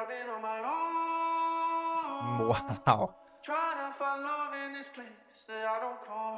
I've been on my own. Wow. Trying to find love in this place that I don't call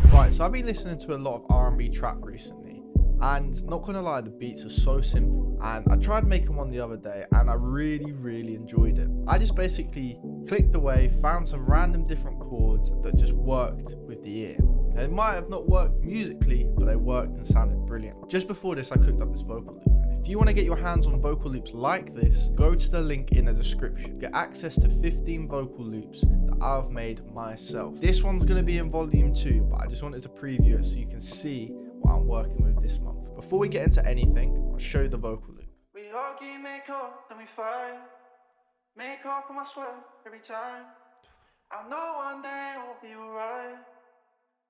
home. Right, so I've been listening to a lot of R&B trap recently, and not gonna lie, the beats are so simple. And I tried making one the other day, and I really enjoyed it. I just basically clicked away, found some random different chords that just worked with the ear. And it might have not worked musically, but they worked and sounded brilliant. Just before this, I cooked up this vocal loop. If you want to get your hands on vocal loops like this, go to the link in the description. Get access to 15 vocal loops that I've made myself. This one's going to be in volume 2, but I just wanted to preview it so you can see what I'm working with this month. Before we get into anything, I'll show you the vocal loop. We argue, make up, then we fight. Make up on my sweat every time. I know one day it will be alright.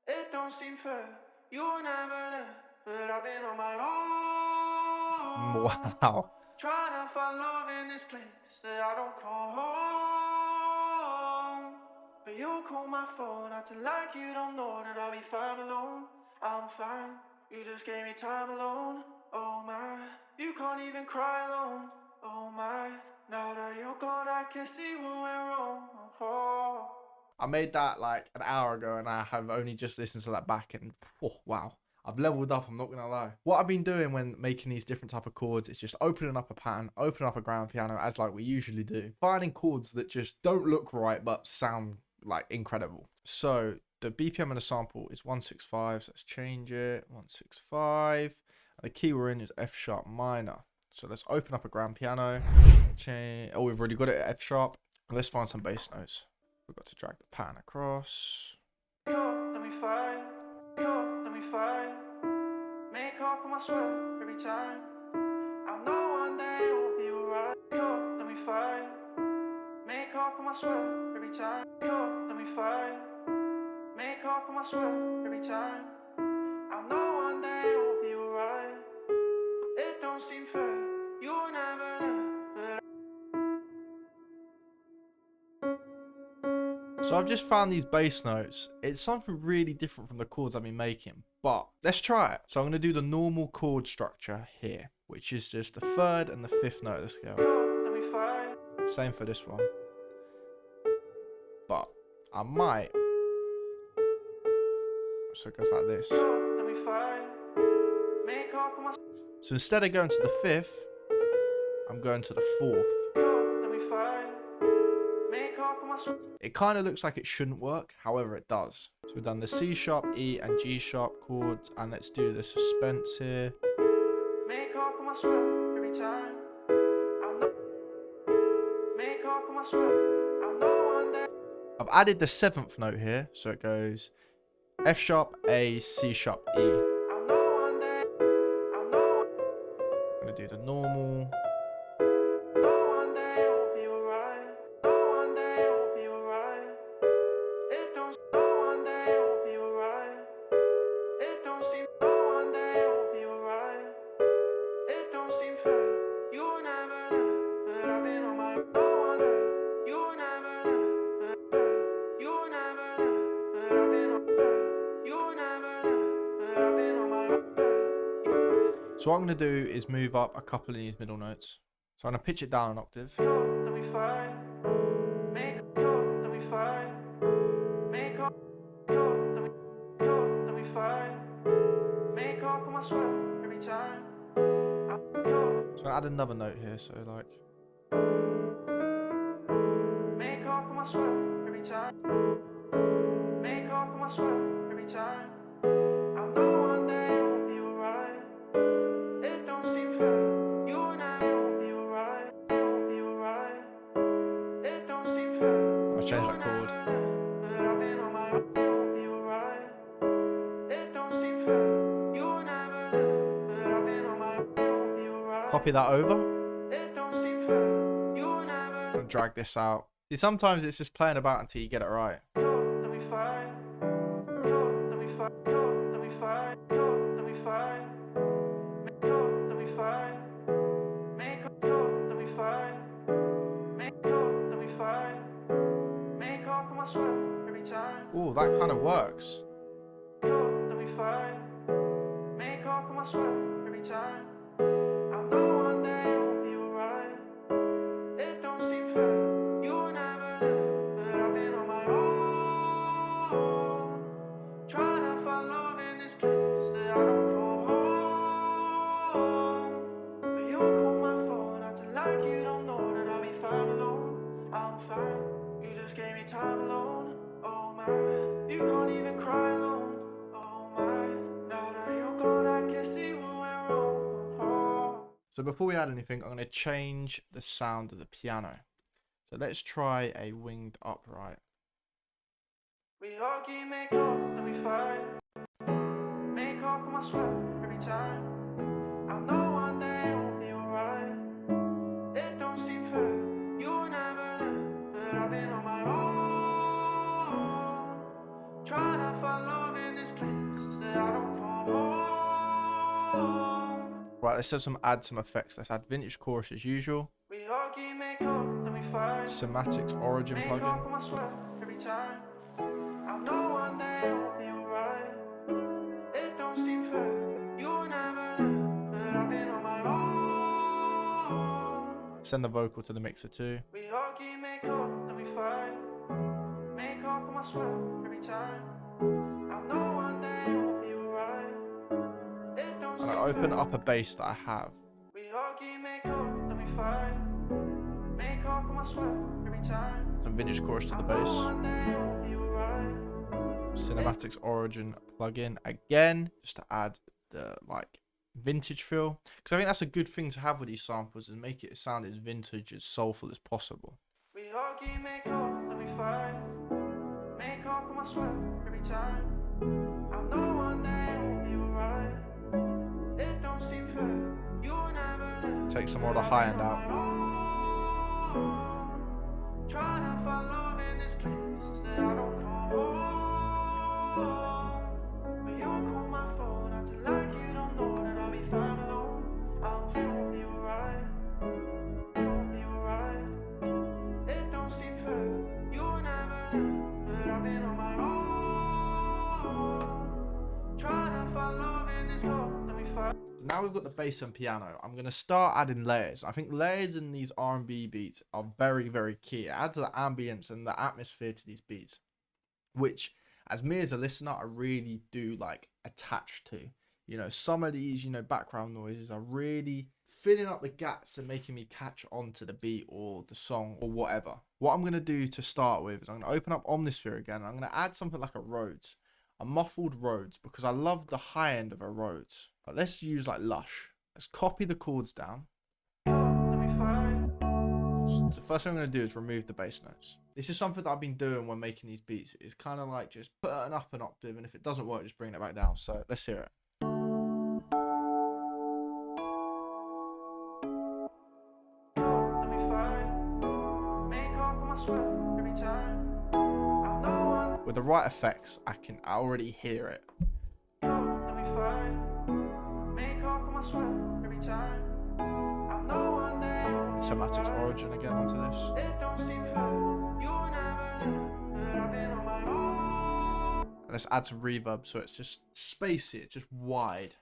It don't seem fair, you were never there, but I've been on my own. Wow. Trying to find love in this place that I don't call home. But you call my phone, acting like you don't know that I'll be fine alone. I'm fine, you just gave me time alone. Oh my, you can't even cry alone. Oh my, now that you're gone I can see what went wrong. Oh. I made that like an hour ago, and I have only just listened to that back, and oh, wow. I've leveled up, I'm not gonna lie. What I've been doing when making these different type of chords is just opening up a pattern, opening up a grand piano as like we usually do. Finding chords that just don't look right but sound like incredible. So the BPM of the sample is 165, so let's change it, 165. And the key we're in is F sharp minor. So let's open up a grand piano, change, oh, we've already got it at F sharp. Let's find some bass notes. We've got to drag the pattern across. Let me fight. Let me fight. Make up on my sweat every time. I know one day it will be alright. Let me fight. Make up on my sweat every time. Let me fight. Make up on my sweat every time. I know one day it will be alright. It don't seem fair, you were never there. So I've just found these bass notes. It's something really different from the chords I've been making, but let's try it. So I'm going to do the normal chord structure here, which is just the 3rd and the 5th note of the scale. Same for this one. But I might. So it goes like this. So instead of going to the 5th, I'm going to the 4th. It kind of looks like it shouldn't work, however it does. So we've done the C sharp, E and G sharp chords, and let's do the suspense here. Make up on my sweat every time. Make up on my sweat. I know one day. I've added the 7th note here, so it goes F sharp, A, C sharp, E. I'm gonna do the normal. So what I'm going to do is move up a couple of these middle notes. So I'm going to pitch it down an octave. So I add another note here, so like. Make up on my sweat every time. Make up on my sweat every time. I know one day it will be alright. It don't seem fair. You and I will be alright. It will be alright. It don't seem fair. I'll change that chord. But I've been on my own. It will be alright. It don't seem fair. You were never there. But I've been on my own. It will be alright. Copy that over. It don't seem fair. You were never there. And drag this out. See, sometimes it's just playing about until you get it right. Let me fight. Let me fight. Let me fight. Let me fight. Let me fight. Make up. Let me fight. Make up. Let me fight. Make up on my sweat every time. Oh, that kind of works. Let me fight. Make up on my sweat every time. I know one day. So before we add anything, I'm going to change the sound of the piano. So let's try a winged upright. We argue, make up, and we fight. Make up, and I swear every time. I know one day it'll be alright. It don't seem fair, you were never there, but I've been on my own. Trying to find love in this place that I don't call home. Right, let's add some effects. Let's add vintage chorus as usual. We argue, make up, and we fight. Semantics origin Make plugin. up, and I swear every time. I know one day it'll be alright. It don't seem fair, you were never there, but I've been on my own. Send the vocal to the mixer too. We argue, make up, and we fight. Make up, and I swear every time. I know one day it'll be alright. It don't And seem I open fair. up a bass that I have. We argue, make up, and we fight. Make up, and I swear every time. Some vintage chorus to the I know bass. one day it'll be alright. Cinematics origin plugin again, just to add the like vintage feel, because I think that's a good thing to have with these samples, and make it sound as vintage, as soulful as possible. We argue, make up, and we fight. Make up, and I swear every time. I know one day it'll be alright. It don't seem fair, you were never there. Take some more of the high end out. Trying to find love in this place that I don't call home. But you call my phone, acting like you don't know that I'll be fine alone. It'll be alright. It'll be alright. It don't seem fair, you were never there, but I've been on my own. Trying to find love in this club, let me find. Now we've got the bass and piano. I'm going to start adding layers. I think layers in these R&B beats are very, very key. It adds the ambience and the atmosphere to these beats, which as me as a listener, I really do like attach to. You know, some of these, you know, background noises are really filling up the gaps and making me catch on to the beat or the song or whatever. What I'm going to do to start with is I'm going to open up Omnisphere again. And I'm going to add something like a Rhodes. A muffled Rhodes, because I love the high end of a Rhodes. But let's use like Lush. Let's copy the chords down. So the first thing I'm going to do is remove the bass notes. This is something that I've been doing when making these beats. It's kind of like just putting up an octave, and if it doesn't work, just bring it back down. So let's hear it. With the right effects, I already hear it. Semantics origin again onto this. And let's add some reverb so it's just spacey, it's just wide.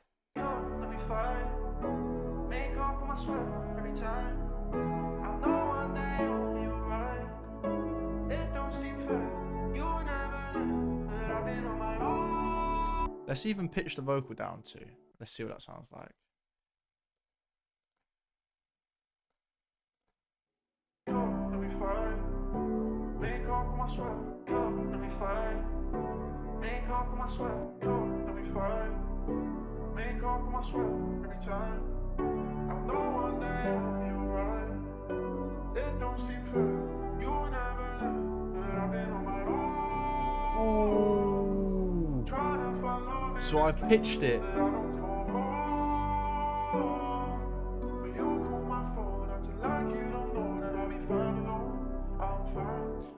Let's even pitch the vocal down too. Let's see what that sounds like. Ooh. So I've pitched it.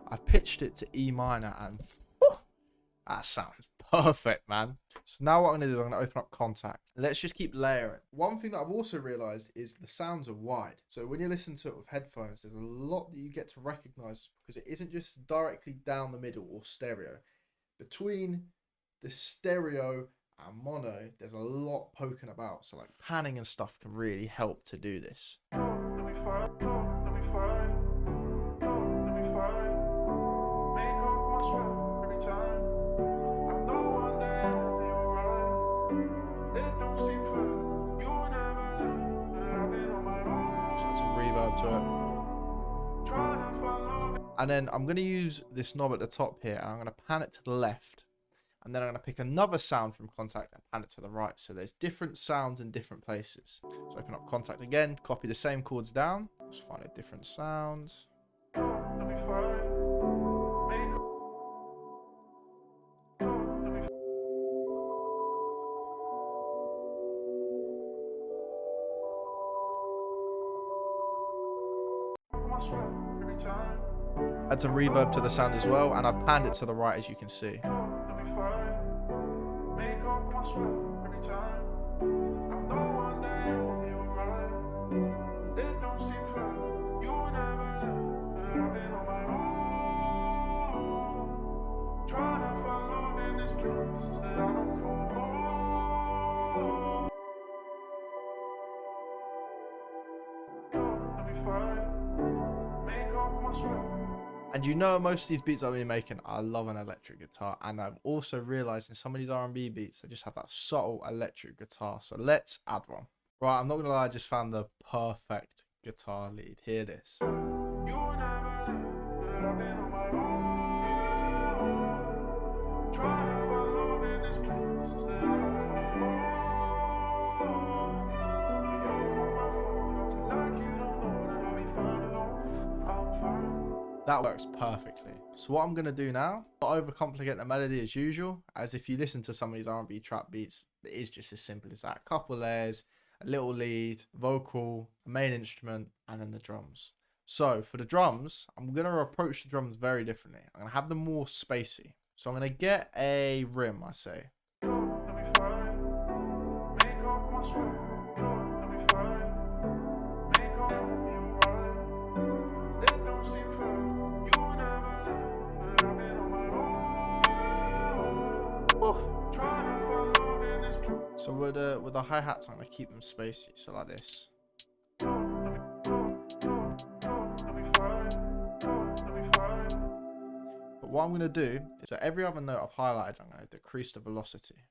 I've pitched it to E minor, and whew, that sounds perfect, man. So now what I'm going to do is I'm going to open up Contact. Let's just keep layering. One thing that I've also realized is the sounds are wide. So when you listen to it with headphones, there's a lot that you get to recognize, because it isn't just directly down the middle or stereo. Between the stereo and mono, there's a lot poking about. So like panning and stuff can really help to do this. To it. And then I'm going to use this knob at the top here, and I'm going to pan it to the left, And then I'm going to pick another sound from Contact and pan it to the right. So there's different sounds in different places. So open up Contact again, copy the same chords down. Let's find a different sound. Add some reverb to the sound as well, and I've panned it to the right, as you can see. And you know, most of these beats I've been making, I love an electric guitar. And I've also realized in some of these R&B beats, they just have that subtle electric guitar. So let's add one. Right, I'm not gonna lie, I just found the perfect guitar lead. Hear this. That works perfectly. So what I'm going to do now, not overcomplicate the melody as usual, as if you listen to some of these R&B trap beats, it is just as simple as that. A couple layers, a little lead, vocal, a main instrument, and then the drums. So for the drums, I'm going to approach the drums very differently. I'm going to have them more spacey. So I'm going to get a rim, I say. So with the hi-hats, I'm going to keep them spacey, so like this. But what I'm going to do is, so every other note I've highlighted, I'm going to decrease the velocity.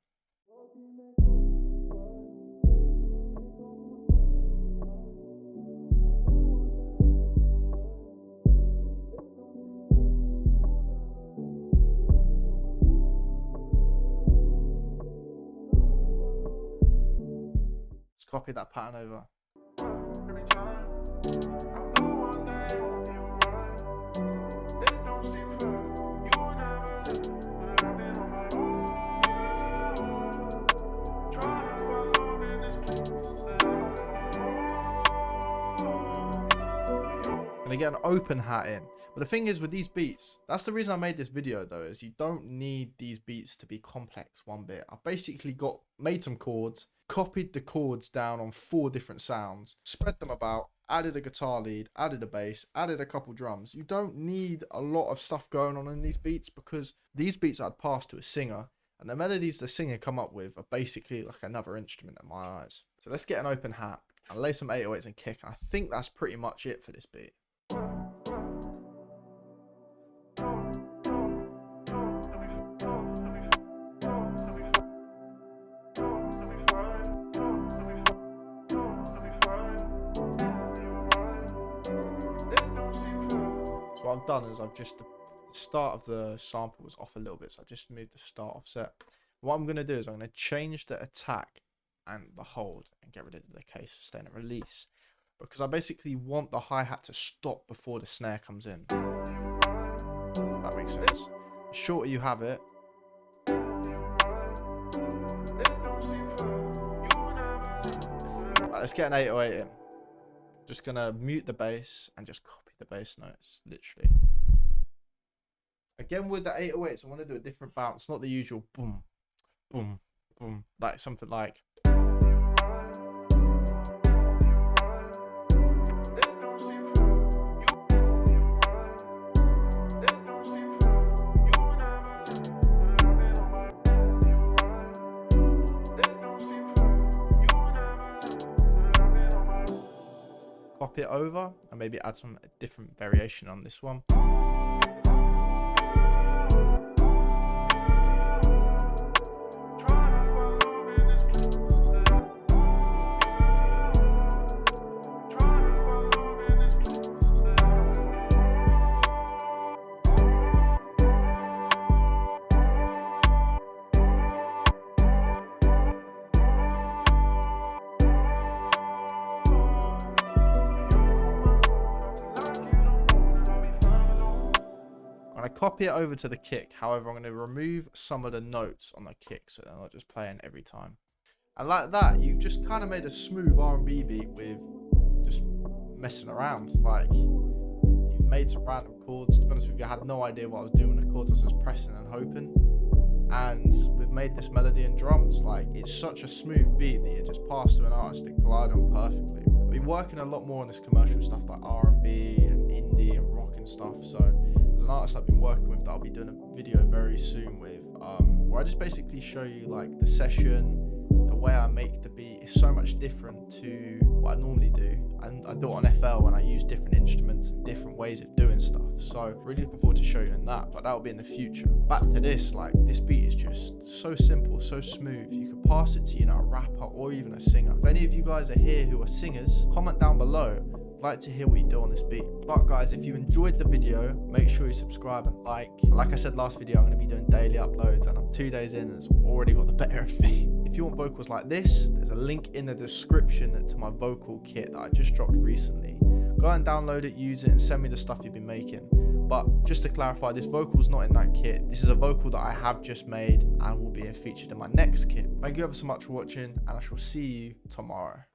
Copy that pattern over. Gonna get an open hat in. But the thing is with these beats, that's the reason I made this video though, is you don't need these beats to be complex one bit. I've basically made some chords, copied the chords down on 4 different sounds, spread them about, added a guitar lead, added a bass, added a couple drums. You don't need a lot of stuff going on in these beats, because these beats I'd pass to a singer, and the melodies the singer come up with are basically like another instrument in my eyes. So let's get an open hat and lay some 808s and kick, and I think that's pretty much it for this beat. So what I've done is the start of the sample was off a little bit, so I just moved the start offset. What I'm going to do is I'm going to change the attack and the hold and get rid of the case, sustain and release, because I basically want the hi-hat to stop before the snare comes in. That makes sense. The shorter you have it, right, let's get an 808 in. Just gonna mute the bass and just copy the bass notes, literally. Again with the 808s, I want to do a different bounce, not the usual boom, boom, boom, like something like. Copy it over and maybe add some different variation on this one. copy it over to the kick. However, I'm going to remove some of the notes on the kick so they're not just playing every time. And like that, you've just kind of made a smooth R&B beat with just messing around. Like, you've made some random chords. To be honest with you, I had no idea what I was doing with the chords. I was just pressing and hoping. And we've made this melody and drums. Like, it's such a smooth beat that you just pass to an artist and glide on perfectly. I've been working a lot more on this commercial stuff like R&B and indie and rock and stuff. So there's an artist I've been working with that I'll be doing a video very soon with, where I just basically show you like the session, the way I make the beat is so much different to what I normally do, and I do it on FL and I use different instruments and different ways of doing stuff. So really looking forward to showing that, but that'll be in the future. Back to this, like, this beat is just so simple, so smooth. You could pass it to, you know, a rapper or even a singer. If any of you guys are here who are singers, comment down below. I'd like to hear what you do on this beat. But guys, if you enjoyed the video, make sure you subscribe and like. Like I said last video, I'm going to be doing daily uploads, and I'm 2 days in and it's already got the better of me. If you want vocals like this, there's a link in the description to my vocal kit that I just dropped recently. Go and download it, use it, and send me the stuff you've been making. But just to clarify, this vocal's not in that kit. This is a vocal that I have just made and will be featured in my next kit. Thank you ever so much for watching, and I shall see you tomorrow.